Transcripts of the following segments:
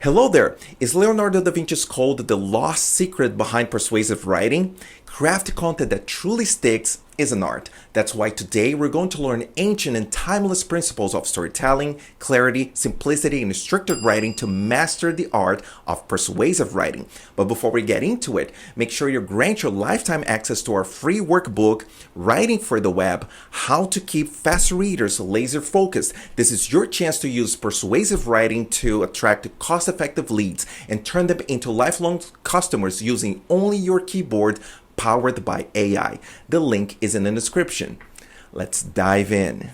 Hello there! Is Leonardo da Vinci's code the lost secret behind persuasive writing? Craft content that truly sticks is an art. That's why today we're going to learn ancient and timeless principles of storytelling, clarity, simplicity, and structured writing to master the art of persuasive writing. But before we get into it, make sure you grant your lifetime access to our free workbook, Writing for the Web, How to Keep Fast Readers Laser Focused. This is your chance to use persuasive writing to attract cost-effective leads and turn them into lifelong customers using only your keyboard, powered by AI. The link is in the description. Let's dive in.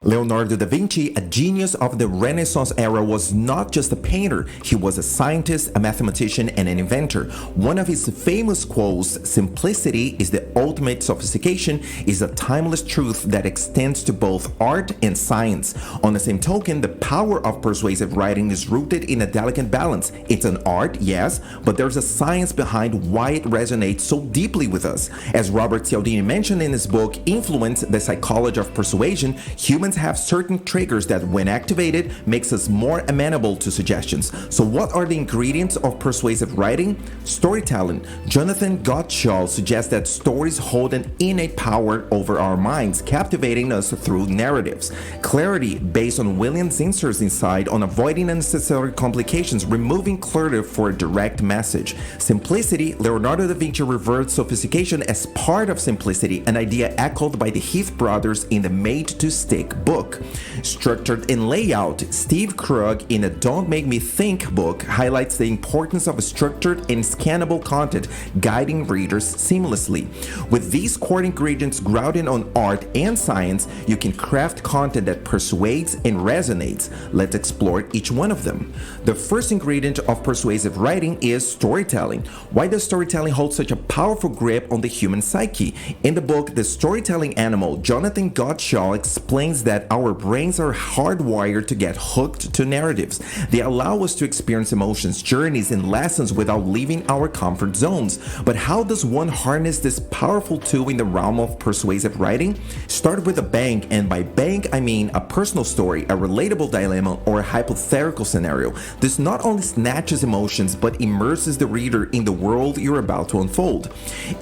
Leonardo da Vinci, a genius of the Renaissance era, was not just a painter, he was a scientist, a mathematician, and an inventor. One of his famous quotes, "Simplicity is the ultimate sophistication," is a timeless truth that extends to both art and science. On the same token, the power of persuasive writing is rooted in a delicate balance. It's an art, yes, but there's a science behind why it resonates so deeply with us. As Robert Cialdini mentioned in his book, Influence, The Psychology of Persuasion, humans have certain triggers that, when activated, makes us more amenable to suggestions. So what are the ingredients of persuasive writing? Storytelling. Jonathan Gottschall suggests that stories hold an innate power over our minds, captivating us through narratives. Clarity, based on William Zinsser's insight on avoiding unnecessary complications, removing clutter for a direct message. Simplicity, Leonardo da Vinci revered sophistication as part of simplicity, an idea echoed by the Heath brothers in the Made to Stick book. Structured and layout, Steve Krug in a Don't Make Me Think book highlights the importance of structured and scannable content guiding readers seamlessly. With these core ingredients grounded on art and science, you can craft content that persuades and resonates. Let's explore each one of them. The first ingredient of persuasive writing is storytelling. Why does storytelling hold such a powerful grip on the human psyche? In the book The Storytelling Animal, Jonathan Gottschall explains that our brains are hardwired to get hooked to narratives. They allow us to experience emotions, journeys, and lessons without leaving our comfort zones. But how does one harness this powerful tool in the realm of persuasive writing? Start with a bang, and by bang I mean a personal story, a relatable dilemma, or a hypothetical scenario. This not only snatches emotions but immerses the reader in the world you're about to unfold.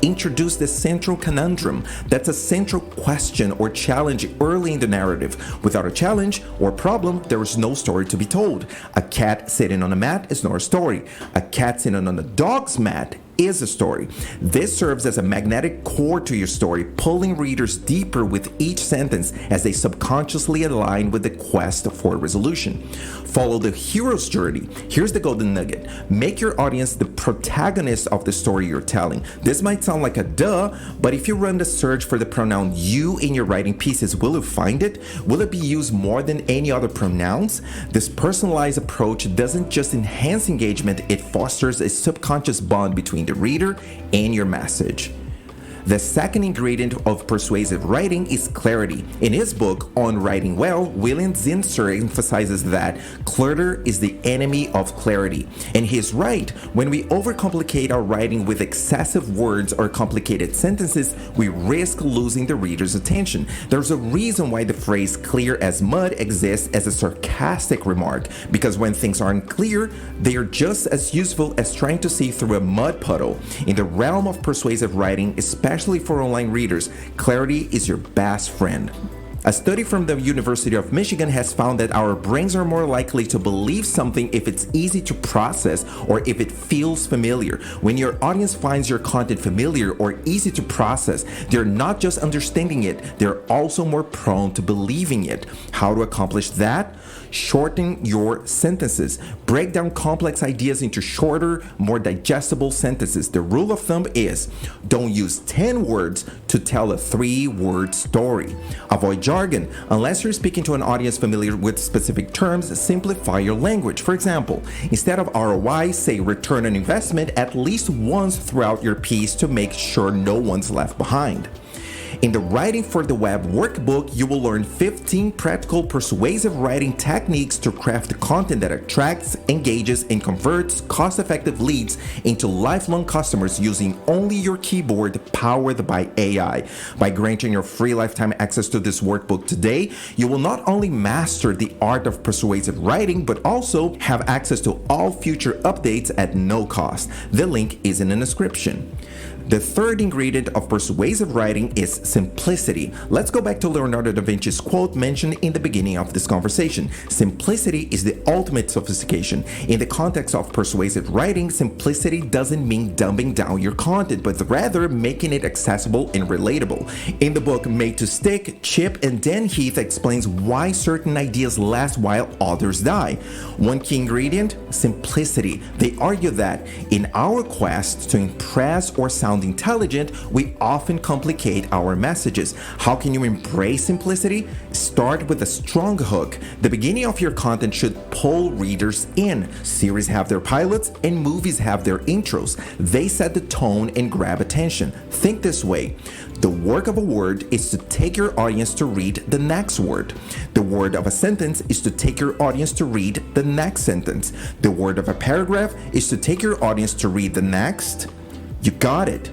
Introduce the central conundrum. That's a central question or challenge early in the narrative. Without a challenge or problem, there is no story to be told. A cat sitting on a mat is not a story. A cat sitting on a dog's mat is a story. This serves as a magnetic core to your story, pulling readers deeper with each sentence as they subconsciously align with the quest for resolution. Follow the hero's journey. Here's the golden nugget. Make your audience the protagonist of the story you're telling. This might sound like a duh, but if you run the search for the pronoun you in your writing pieces, will you find it? Will it be used more than any other pronouns? This personalized approach doesn't just enhance engagement, it fosters a subconscious bond between the reader and your message. The second ingredient of persuasive writing is clarity. In his book, On Writing Well, William Zinsser emphasizes that clutter is the enemy of clarity. And he's right. When we overcomplicate our writing with excessive words or complicated sentences, we risk losing the reader's attention. There's a reason why the phrase clear as mud exists as a sarcastic remark, because when things aren't clear, they are just as useful as trying to see through a mud puddle. In the realm of persuasive writing, especially for online readers, clarity is your best friend. A study from the University of Michigan has found that our brains are more likely to believe something if it's easy to process or if it feels familiar. When your audience finds your content familiar or easy to process, they're not just understanding it, they're also more prone to believing it. How to accomplish that? Shorten your sentences. Break down complex ideas into shorter, more digestible sentences. The rule of thumb is don't use 10 words to tell a 3-word story. Avoid jargon. Unless you're speaking to an audience familiar with specific terms, simplify your language. For example, instead of ROI, say return on investment at least once throughout your piece to make sure no one's left behind. In the Writing for the Web workbook, you will learn 15 practical persuasive writing techniques to craft content that attracts, engages, and converts cost-effective leads into lifelong customers using only your keyboard powered by AI. By granting your free lifetime access to this workbook today, you will not only master the art of persuasive writing, but also have access to all future updates at no cost. The link is in the description. The third ingredient of persuasive writing is simplicity. Let's go back to Leonardo da Vinci's quote mentioned in the beginning of this conversation. Simplicity is the ultimate sophistication. In the context of persuasive writing, simplicity doesn't mean dumbing down your content, but rather making it accessible and relatable. In the book Made to Stick, Chip and Dan Heath explains why certain ideas last while others die. One key ingredient, simplicity. They argue that in our quest to impress or sound intelligent, we often complicate our messages. How can you embrace simplicity? Start with a strong hook. The beginning of your content should pull readers in. Series have their pilots and movies have their intros. They set the tone and grab attention. Think this way. The work of a word is to take your audience to read the next word. The word of a sentence is to take your audience to read the next sentence. The word of a paragraph is to take your audience to read the next. You got it.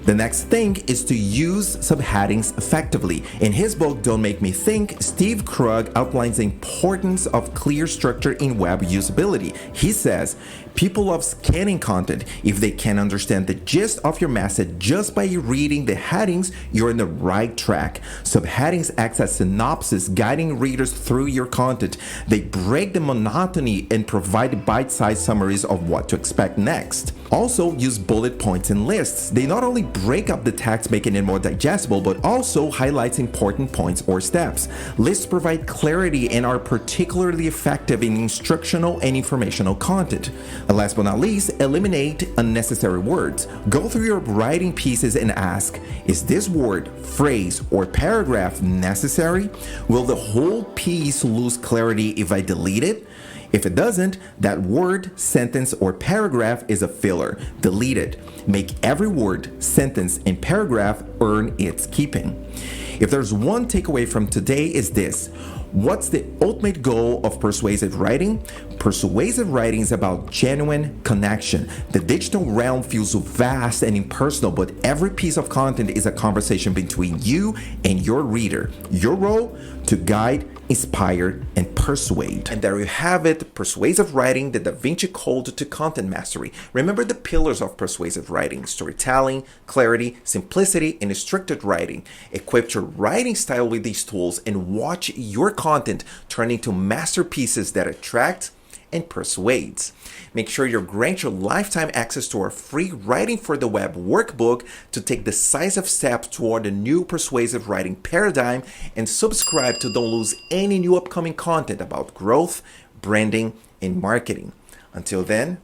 The next thing is to use subheadings effectively. In his book, Don't Make Me Think, Steve Krug outlines the importance of clear structure in web usability. He says, people love scanning content. If they can understand the gist of your message just by reading the headings, you're on the right track. Subheadings act as synopsis, guiding readers through your content. They break the monotony and provide bite-sized summaries of what to expect next. Also, use bullet points and lists. They not only break up the text, making it more digestible, but also highlights important points or steps. Lists provide clarity and are particularly effective in instructional and informational content. And last but not least, eliminate unnecessary words. Go through your writing pieces and ask, is this word, phrase, or paragraph necessary? Will the whole piece lose clarity if I delete it? If it doesn't, that word, sentence, or paragraph is a filler. Delete it. Make every word, sentence, and paragraph earn its keeping. If there's one takeaway from today, is this. What's the ultimate goal of persuasive writing? Persuasive writing is about genuine connection. The digital realm feels vast and impersonal, but every piece of content is a conversation between you and your reader. Your role? To guide, inspire, and persuade. And there you have it, persuasive writing, the Da Vinci Code to content mastery. Remember the pillars of persuasive writing: storytelling, clarity, simplicity, and structured writing. Equip your writing style with these tools and watch your content turn into masterpieces that attract and persuades. Make sure you grant your lifetime access to our free Writing for the Web workbook to take decisive steps toward a new persuasive writing paradigm, and subscribe to don't lose any new upcoming content about growth, branding, and marketing. Until then,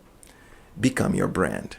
become your brand.